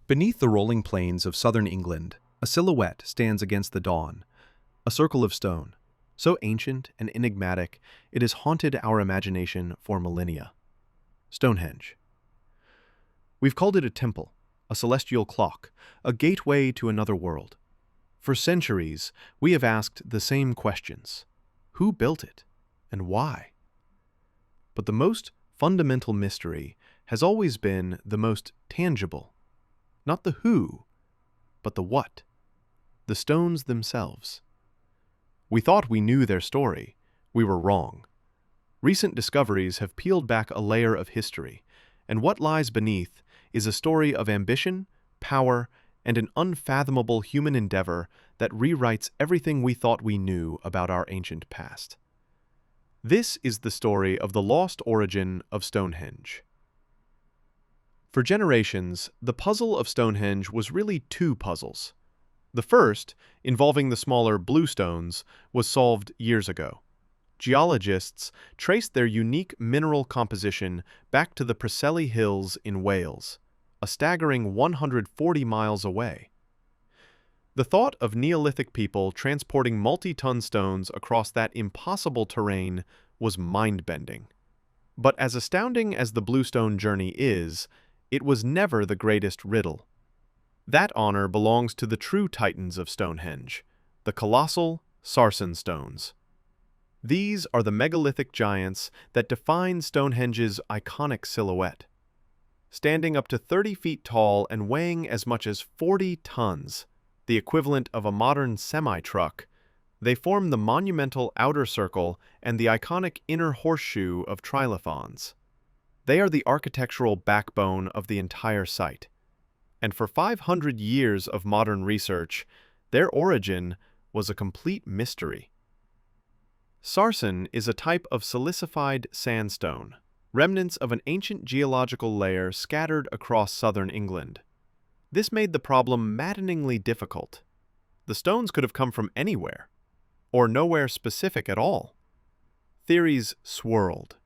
Beneath the rolling plains of southern England, a silhouette stands against the dawn, a circle of stone, so ancient and enigmatic it has haunted our imagination for millennia. Stonehenge. We've called it a temple, a celestial clock, a gateway to another world. For centuries, we have asked the same questions. Who built it, and why? But the most fundamental mystery has always been the most tangible. Not the who, but the what. The stones themselves. We thought we knew their story. We were wrong. Recent discoveries have peeled back a layer of history, and what lies beneath is a story of ambition, power, and an unfathomable human endeavor that rewrites everything we thought we knew about our ancient past. This is the story of the lost origin of Stonehenge. For generations, the puzzle of Stonehenge was really two puzzles. The first, involving the smaller blue stones, was solved years ago. Geologists traced their unique mineral composition back to the Preseli Hills in Wales, a staggering 140 miles away. The thought of Neolithic people transporting multi-ton stones across that impossible terrain was mind-bending. But as astounding as the Bluestone journey is, it was never the greatest riddle. That honor belongs to the true titans of Stonehenge, the colossal sarsen stones. These are the megalithic giants that define Stonehenge's iconic silhouette. Standing up to 30 feet tall and weighing as much as 40 tons, the equivalent of a modern semi-truck, they form the monumental outer circle and the iconic inner horseshoe of trilithons. They are the architectural backbone of the entire site. And for 500 years of modern research, their origin was a complete mystery. Sarsen is a type of silicified sandstone, remnants of an ancient geological layer scattered across southern England. This made the problem maddeningly difficult. The stones could have come from anywhere, or nowhere specific at all. Theories swirled.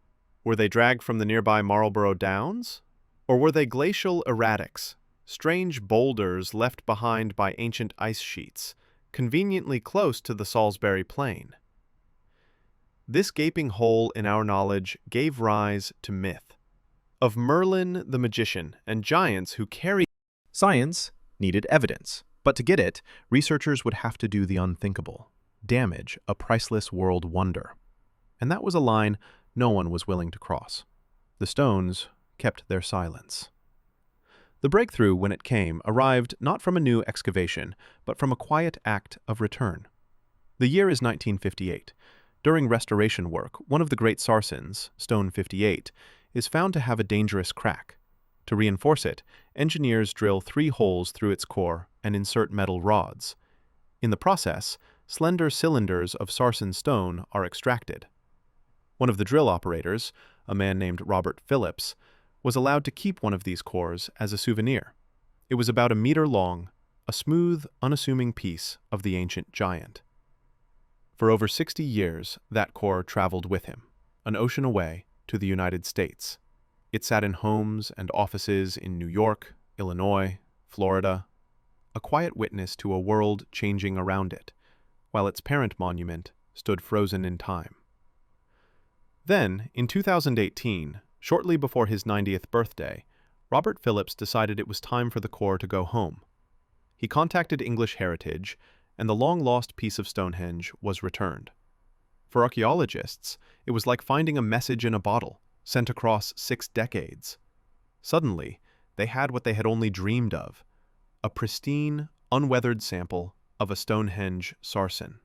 Were they dragged from the nearby Marlborough Downs? Or were they glacial erratics, strange boulders left behind by ancient ice sheets, conveniently close to the Salisbury Plain? This gaping hole in our knowledge gave rise to myth. Of Merlin the magician and giants who carried... Science needed evidence, but to get it, researchers would have to do the unthinkable, damage a priceless world wonder. And that was a line no one was willing to cross. The stones kept their silence. The breakthrough, when it came, arrived not from a new excavation, but from a quiet act of return. The year is 1958. During restoration work, one of the great sarsens, Stone 58, is found to have a dangerous crack. To reinforce it, engineers drill 3 holes through its core and insert metal rods. In the process, slender cylinders of sarsen stone are extracted. One of the drill operators, a man named Robert Phillips, was allowed to keep one of these cores as a souvenir. It was about a meter long, a smooth, unassuming piece of the ancient giant. For over 60 years, that core traveled with him, an ocean away, to the United States. It sat in homes and offices in New York, Illinois, Florida, a quiet witness to a world changing around it, while its parent monument stood frozen in time. Then, in 2018, shortly before his 90th birthday, Robert Phillips decided it was time for the core to go home. He contacted English Heritage, and the long-lost piece of Stonehenge was returned. For archaeologists, it was like finding a message in a bottle, sent across 6 decades. Suddenly, they had what they had only dreamed of, a pristine, unweathered sample of a Stonehenge sarsen,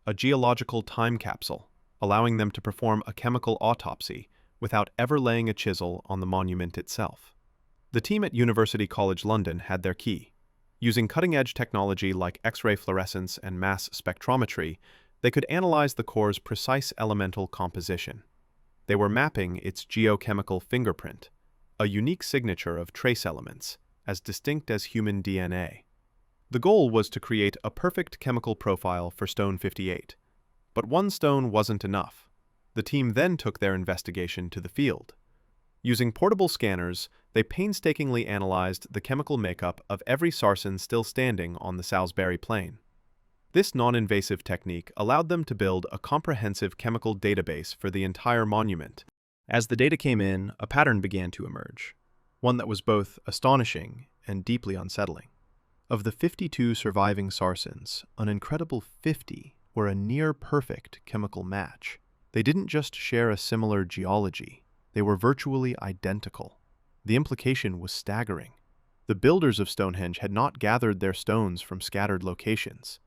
a geological time capsule, allowing them to perform a chemical autopsy without ever laying a chisel on the monument itself. The team at University College London had their key. Using cutting-edge technology like X-ray fluorescence and mass spectrometry, they could analyze the core's precise elemental composition. They were mapping its geochemical fingerprint, a unique signature of trace elements, as distinct as human DNA. The goal was to create a perfect chemical profile for Stone 58. But one stone wasn't enough. The team then took their investigation to the field. Using portable scanners, They painstakingly analyzed the chemical makeup of every sarsen still standing on the Salisbury Plain. This non-invasive technique allowed them to build a comprehensive chemical database for the entire monument. As the data came in, a pattern began to emerge, one that was both astonishing and deeply unsettling. Of the 52 surviving sarsens, an incredible 50 were a near-perfect chemical match. They didn't just share a similar geology, they were virtually identical. The implication was staggering. The builders of Stonehenge had not gathered their stones from scattered locations.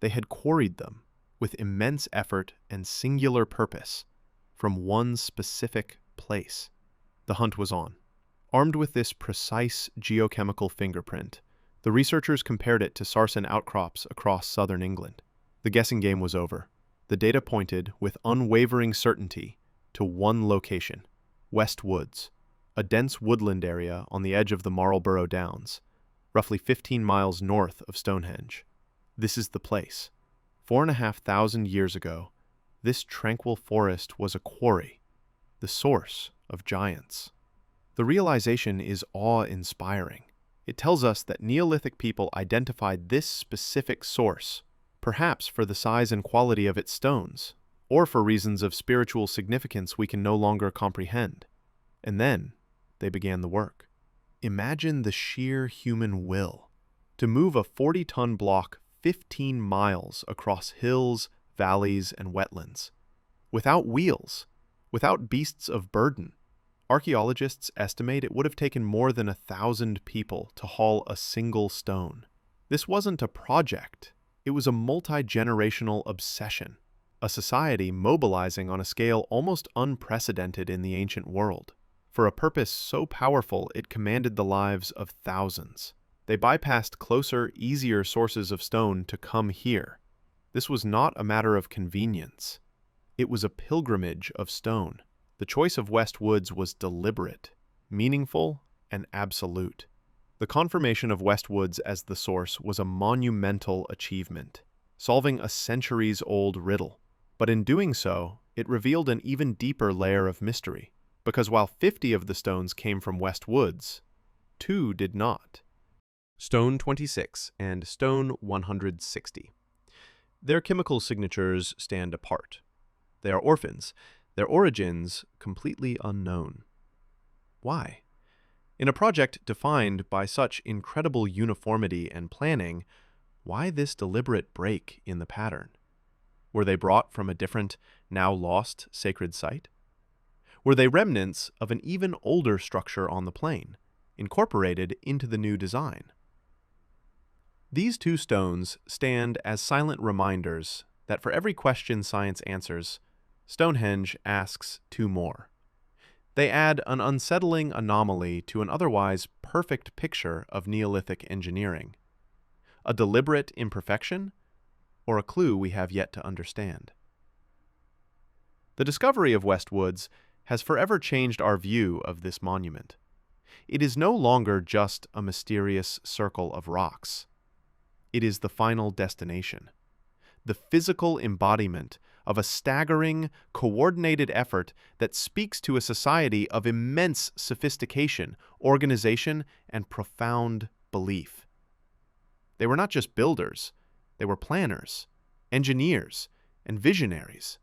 They had quarried them, with immense effort and singular purpose, from one specific place. The hunt was on. Armed with this precise geochemical fingerprint, the researchers compared it to sarsen outcrops across southern England. The guessing game was over. The data pointed with unwavering certainty to one location, West Woods, a dense woodland area on the edge of the Marlborough Downs, roughly 15 miles north of Stonehenge. This is the place. 4,500 years ago, this tranquil forest was a quarry, the source of giants. The realization is awe-inspiring. It tells us that Neolithic people identified this specific source, perhaps for the size and quality of its stones, or for reasons of spiritual significance we can no longer comprehend. And then, they began the work. Imagine the sheer human will to move a 40-ton block 15 miles across hills, valleys, and wetlands. Without wheels, without beasts of burden. Archaeologists estimate it would have taken more than 1,000 people to haul a single stone. This wasn't a project. It was a multi-generational obsession, a society mobilizing on a scale almost unprecedented in the ancient world, for a purpose so powerful it commanded the lives of thousands. They bypassed closer, easier sources of stone to come here. This was not a matter of convenience. It was a pilgrimage of stone. The choice of West Woods was deliberate, meaningful, and absolute. The confirmation of West Woods as the source was a monumental achievement, solving a centuries-old riddle. But in doing so, it revealed an even deeper layer of mystery, because while 50 of the stones came from West Woods, 2 did not. Stone 26 and Stone 160. Their chemical signatures stand apart. They are orphans, their origins completely unknown. Why? In a project defined by such incredible uniformity and planning, why this deliberate break in the pattern? Were they brought from a different, now lost sacred site? Were they remnants of an even older structure on the plain, incorporated into the new design? These 2 stones stand as silent reminders that for every question science answers, Stonehenge asks 2 more. They add an unsettling anomaly to an otherwise perfect picture of Neolithic engineering. A deliberate imperfection, or a clue we have yet to understand. The discovery of West Woods has forever changed our view of this monument. It is no longer just a mysterious circle of rocks. It is the final destination, the physical embodiment of a staggering, coordinated effort that speaks to a society of immense sophistication, organization, and profound belief. They were not just builders, they were planners, engineers, and visionaries,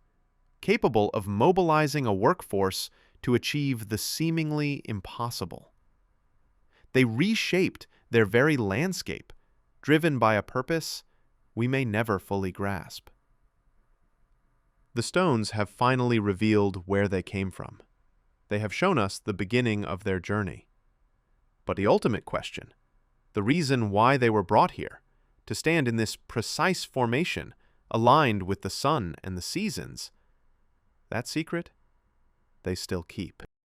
capable of mobilizing a workforce to achieve the seemingly impossible. They reshaped their very landscape, driven by a purpose we may never fully grasp. The stones have finally revealed where they came from. They have shown us the beginning of their journey. But the ultimate question, the reason why they were brought here, to stand in this precise formation, aligned with the sun and the seasons, that secret they still keep.